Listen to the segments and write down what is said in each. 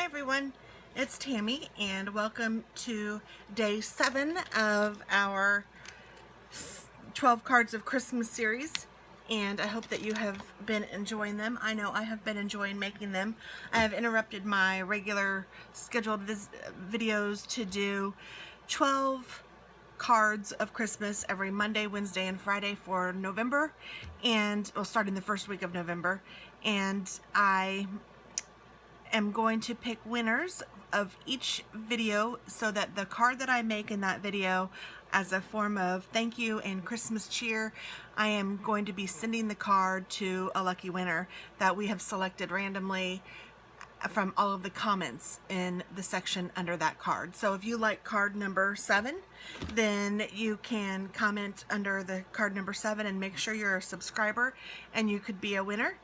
Hi everyone, it's Tammy and welcome to day 7 of our 12 cards of Christmas series, and I hope that you have been enjoying them. I know I have been enjoying making them. I have interrupted my regular scheduled videos to do 12 cards of Christmas every Monday, Wednesday, and Friday for November, and well, starting the first week of November, and I am going to pick winners of each video so that the card that I make in that video, as a form of thank you and Christmas cheer, I am going to be sending the card to a lucky winner that we have selected randomly from all of the comments in the section under that card. So if you like card number 7, then you can comment under the card number 7 and make sure you're a subscriber and you could be a winner.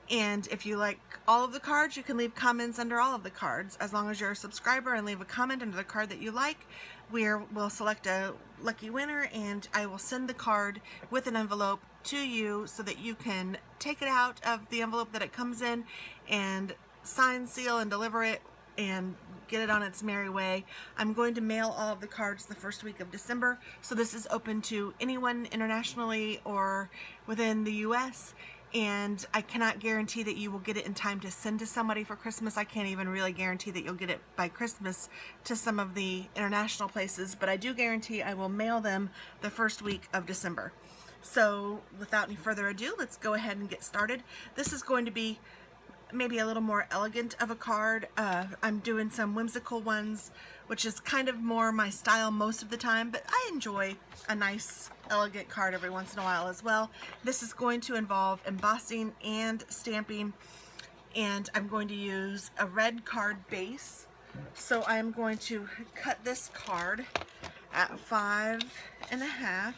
And if you like all of the cards, you can leave comments under all of the cards. As long as you're a subscriber and leave a comment under the card that you like, we'll select a lucky winner, and I will send the card with an envelope to you so that you can take it out of the envelope that it comes in and sign, seal, and deliver it and get it on its merry way. I'm going to mail all of the cards the first week of December, so this is open to anyone internationally or within the US. And I cannot guarantee that you will get it in time to send to somebody for Christmas. I can't even really guarantee that you'll get it by Christmas to some of the international places, but I do guarantee I will mail them the first week of December. So without any further ado, let's go ahead and get started. This is going to be maybe a little more elegant of a card. I'm doing some whimsical ones, which is kind of more my style most of the time, but I enjoy a nice elegant card every once in a while as well. This is going to involve embossing and stamping, and I'm going to use a red card base. So I'm going to cut this card at 5.5.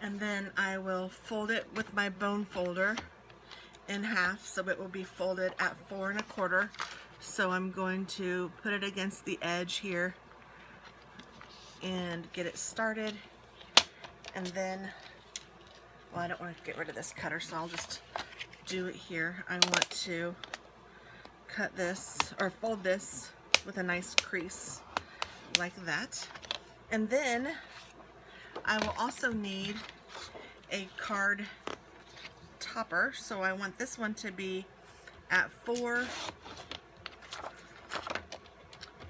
And then I will fold it with my bone folder in half, so it will be folded at 4.25. So I'm going to put it against the edge here and get it started. And then, well, I don't want to get rid of this cutter, so I'll just do it here. I want to cut this, or fold this with a nice crease like that. And then I will also need a card topper, so I want this one to be at 4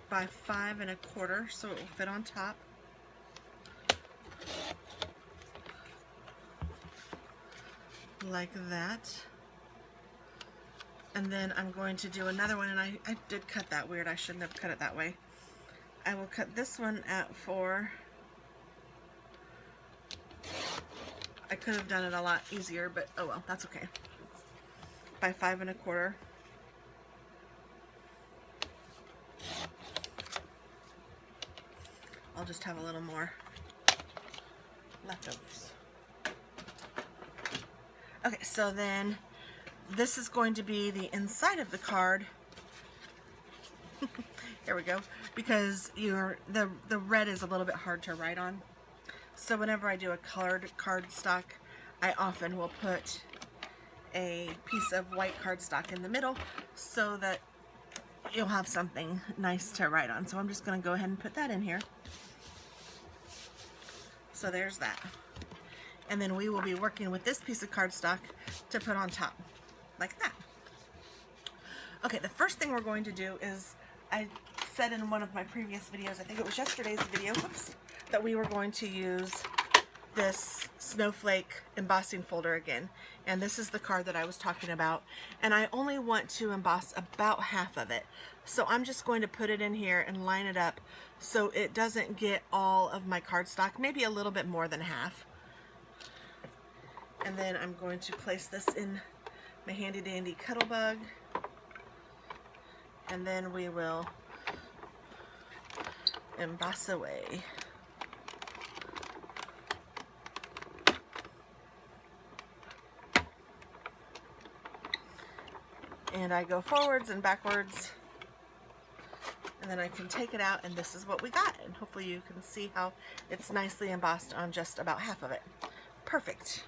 by 5.25, so it will fit on top. Like that. And then I'm going to do another one, and I did cut that weird. I shouldn't have cut it that way. I will cut this one at 4. I could have done it a lot easier, but oh well, that's okay. By 5.25. I'll just have a little more leftovers. Okay, so then this is going to be the inside of the card. Here we go, because the red is a little bit hard to write on. So whenever I do a colored cardstock, I often will put a piece of white cardstock in the middle so that you'll have something nice to write on. So I'm just going to go ahead and put that in here. So there's that. And then we will be working with this piece of cardstock to put on top, like that. Okay, the first thing we're going to do is, I said in one of my previous videos, I think it was yesterday's video, whoops, that we were going to use this snowflake embossing folder again. And this is the card that I was talking about. And I only want to emboss about half of it. So I'm just going to put it in here and line it up so it doesn't get all of my cardstock, maybe a little bit more than half. And then I'm going to place this in my handy dandy Cuttlebug. And then we will emboss away. And I go forwards and backwards, and then I can take it out, and this is what we got. And hopefully you can see how it's nicely embossed on just about half of it. Perfect.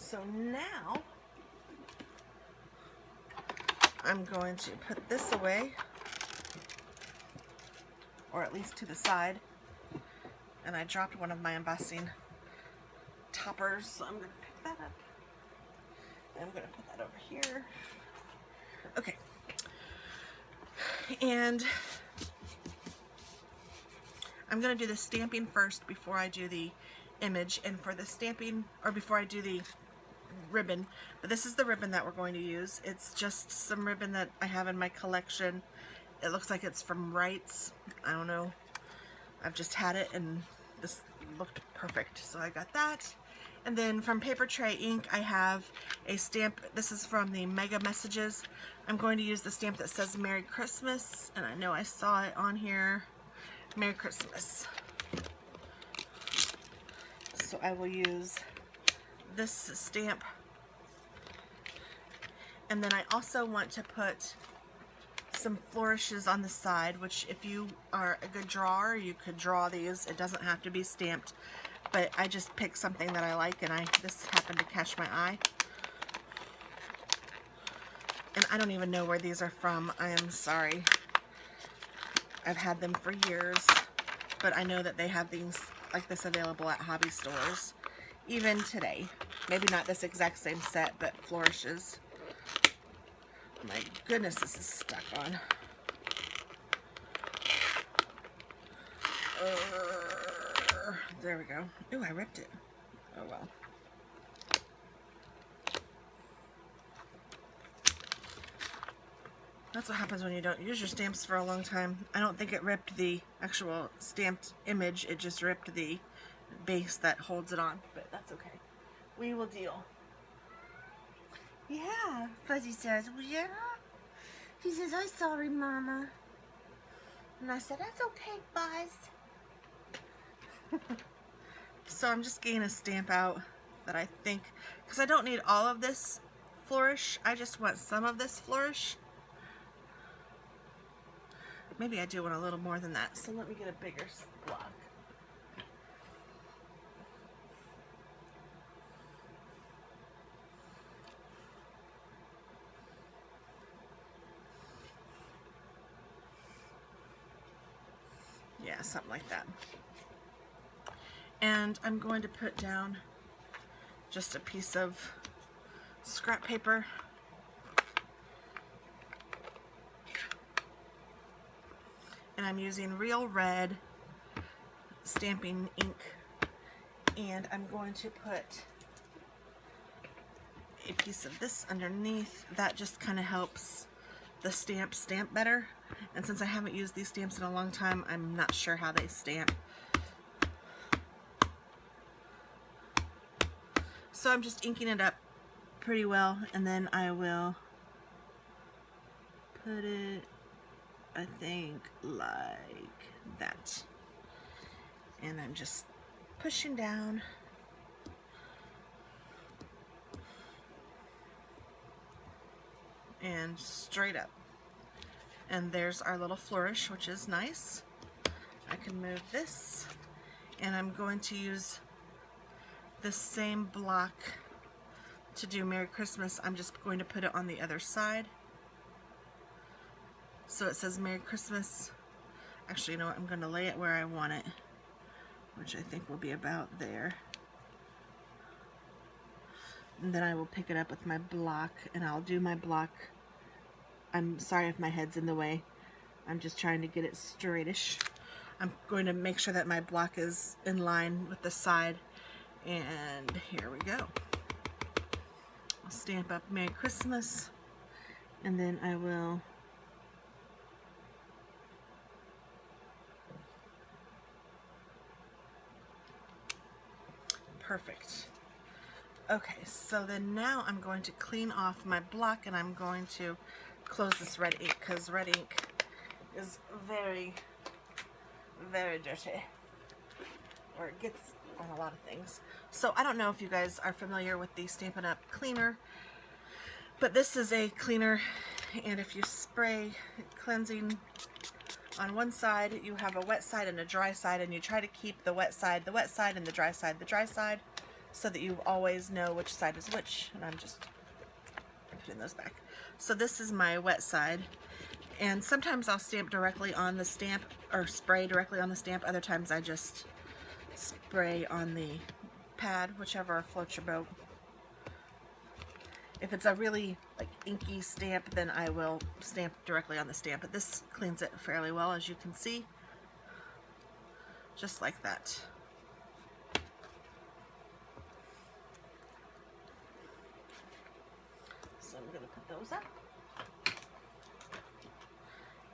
So now I'm going to put this away, or at least to the side. And I dropped one of my embossing toppers, so I'm going to pick that up. And I'm going to put that over here. Okay. And I'm going to do the stamping first before I do the image. And for the stamping, or before I do the ribbon, but this is the ribbon that we're going to use. It's just some ribbon that I have in my collection. It looks like it's from Wrights. I don't know. I've just had it and this looked perfect, so I got that. And then from Paper Tray Ink, I have a stamp. This is from the Mega Messages. I'm going to use the stamp that says Merry Christmas, and I know I saw it on here. Merry Christmas. So I will use this stamp. And then I also want to put some flourishes on the side, which if you are a good drawer, you could draw these. It doesn't have to be stamped, but I just picked something that I like, and this happened to catch my eye. And I don't even know where these are from. I am sorry. I've had them for years, but I know that they have things like this available at hobby stores, even today. Maybe not this exact same set, but flourishes. My goodness, this is stuck on. There we go. Ooh, I ripped it. Oh well. That's what happens when you don't use your stamps for a long time. I don't think it ripped the actual stamped image. It just ripped the base that holds it on. But that's okay. We will deal. Yeah, Fuzzy says, well, yeah. He says, I'm sorry, Mama. And I said, that's okay, Buzz. So I'm just getting a stamp out that I think, because I don't need all of this flourish. I just want some of this flourish. Maybe I do want a little more than that. So let me get a bigger block. Yeah, something like that. And I'm going to put down just a piece of scrap paper. And I'm using Real Red stamping ink. And I'm going to put a piece of this underneath. That just kind of helps the stamp better. And since I haven't used these stamps in a long time, I'm not sure how they stamp. So I'm just inking it up pretty well, and then I will put it, I think, like that. And I'm just pushing down. And straight up. And there's our little flourish, which is nice. I can move this, and I'm going to use the same block to do Merry Christmas. I'm just going to put it on the other side. So it says Merry Christmas. Actually, you know what? I'm going to lay it where I want it, which I think will be about there. And then I will pick it up with my block, and I'll do my block. I'm sorry if my head's in the way. I'm just trying to get it straightish. I'm going to make sure that my block is in line with the side. And here we go. I'll stamp up Merry Christmas, and then I will perfect. Okay, so then now I'm going to clean off my block, and I'm going to close this red ink, because red ink is very, very dirty, or it gets on a lot of things. So I don't know if you guys are familiar with the Stampin' Up! Cleaner, but this is a cleaner, and if you spray cleansing on one side, you have a wet side and a dry side, and you try to keep the wet side, and the dry side, the dry side. so that you always know which side is which. And I'm just putting those back. So this is my wet side, and sometimes I'll stamp directly on the stamp or spray directly on the stamp. Other times I just spray on the pad, whichever floats your boat. If it's a really like inky stamp, then I will stamp directly on the stamp, but this cleans it fairly well, as you can see, just like that. So I'm going to put those up,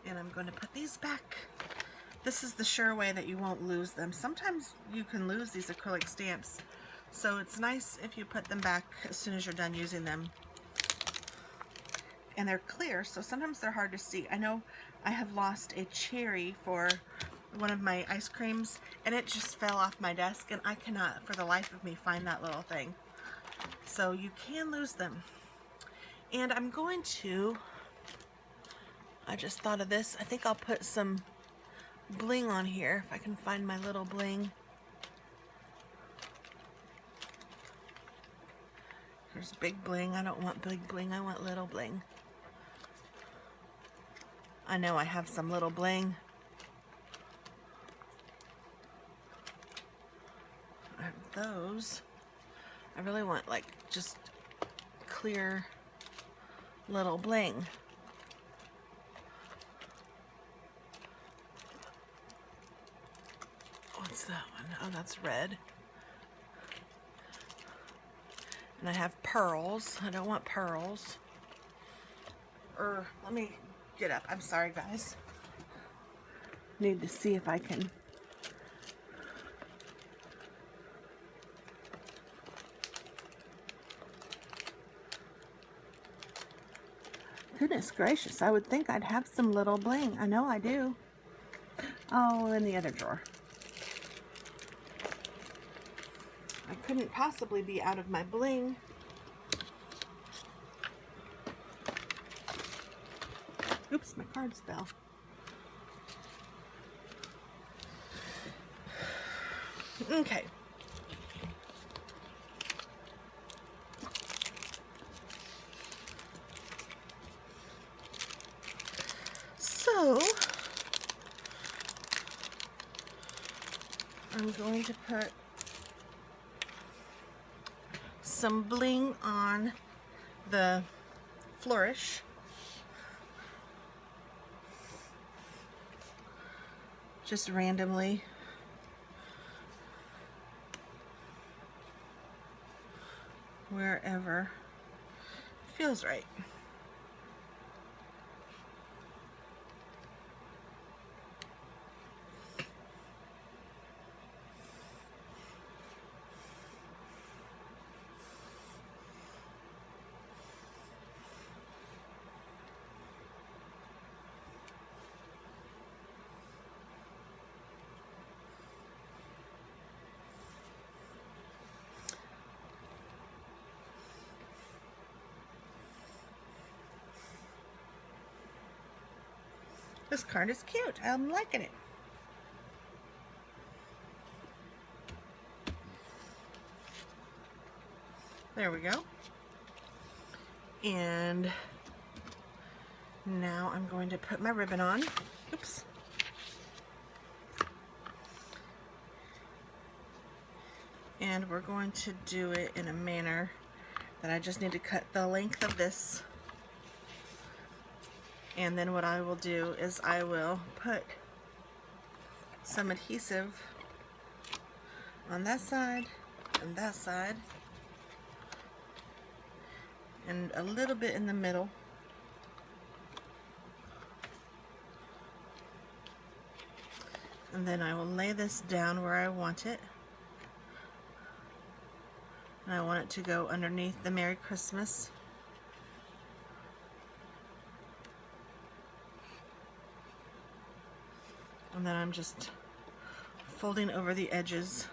and I'm going to put these back. This is the sure way that you won't lose them. Sometimes you can lose these acrylic stamps, so it's nice if you put them back as soon as you're done using them. And they're clear, so sometimes they're hard to see. I know I have lost a cherry for one of my ice creams, and it just fell off my desk, and I cannot for the life of me find that little thing. So you can lose them. And I'm going to, I just thought of this, I think I'll put some bling on here if I can find my little bling. There's big bling. I don't want big bling, I want little bling. I know I have some little bling. I have those. I really want like just clear little bling. What's that one? Oh, that's red. And I have pearls. I don't want pearls. Let me get up. I'm sorry, guys. Need to see if I can. Goodness gracious, I would think I'd have some little bling. I know I do. Oh, in the other drawer. I couldn't possibly be out of my bling. Oops, my cards fell. Okay. So, I'm going to put some bling on the flourish. Just randomly. Wherever feels right. This card is cute. I'm liking it. There we go. And now I'm going to put my ribbon on. Oops. And we're going to do it in a manner that I just need to cut the length of this. And then what I will do is I will put some adhesive on that side and that side, and a little bit in the middle. And then I will lay this down where I want it. And I want it to go underneath the Merry Christmas. And then I'm just folding over the edges.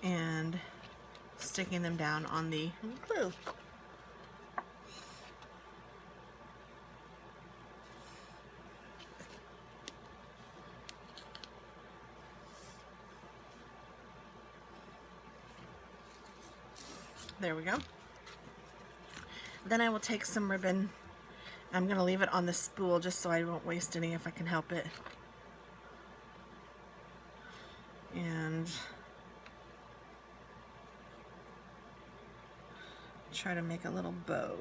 And sticking them down on the glue. There we go. Then I will take some ribbon. I'm going to leave it on the spool just so I won't waste any if I can help it. And try to make a little bow.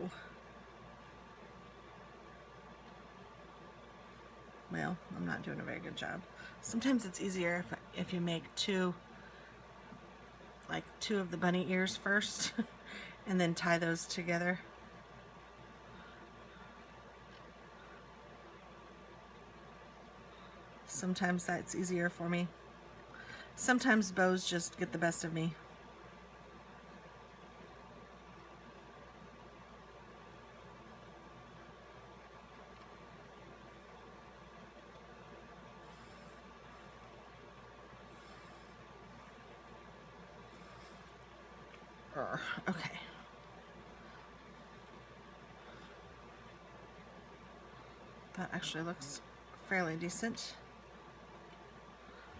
Well, I'm not doing a very good job. Sometimes it's easier if you make two of the bunny ears first and then tie those together. Sometimes that's easier for me. Sometimes bows just get the best of me. Okay. That actually looks fairly decent.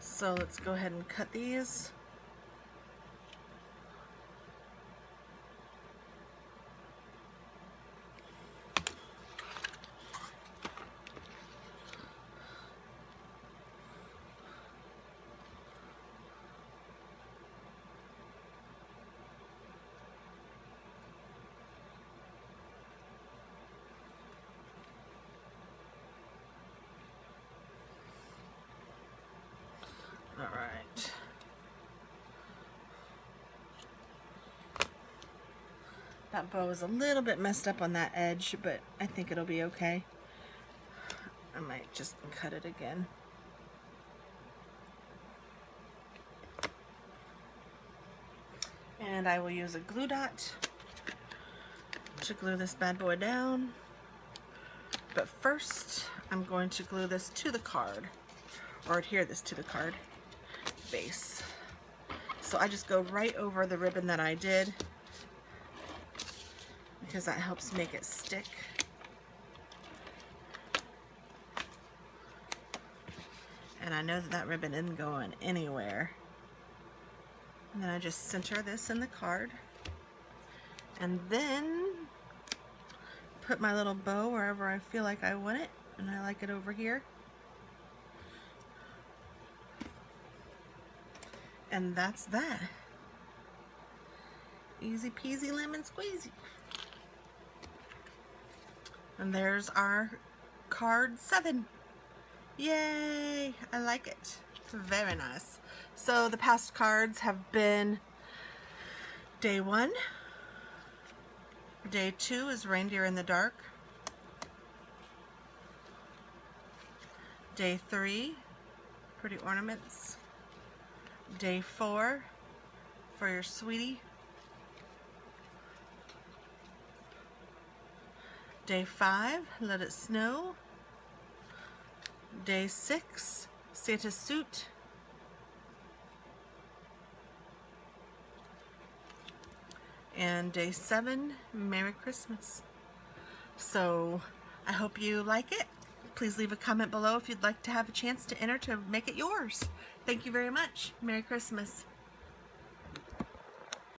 So let's go ahead and cut these. All right. That bow is a little bit messed up on that edge, but I think it'll be okay. I might just cut it again. And I will use a glue dot to glue this bad boy down. But first, I'm going to glue this to the card, or adhere this to the card base. So I just go right over the ribbon that I did, because that helps make it stick. And I know that that ribbon isn't going anywhere. And then I just center this in the card, and then put my little bow wherever I feel like I want it, and I like it over here. And that's that. Easy peasy lemon squeezy. And there's our card 7. Yay! I like it. Very nice. So the past cards have been day 1. Day 2 is Reindeer in the Dark. Day 3, Pretty Ornaments. Day 4, For Your Sweetie. Day 5, Let It Snow. Day 6, Santa's Suit. And day 7, Merry Christmas. So I hope you like it. Please leave a comment below if you'd like to have a chance to enter to make it yours. Thank you very much. Merry Christmas.